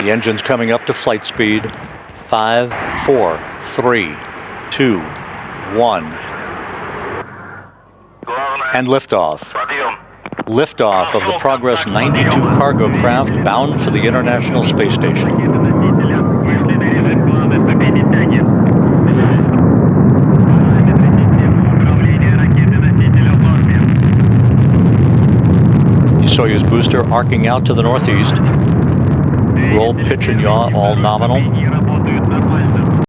The engine's coming up to flight speed. 5, 4, 3, 2, 1. And liftoff. Liftoff of the Progress 92 cargo craft bound for the International Space Station. Soyuz booster arcing out to the northeast. Roll, pitch, and yaw all nominal.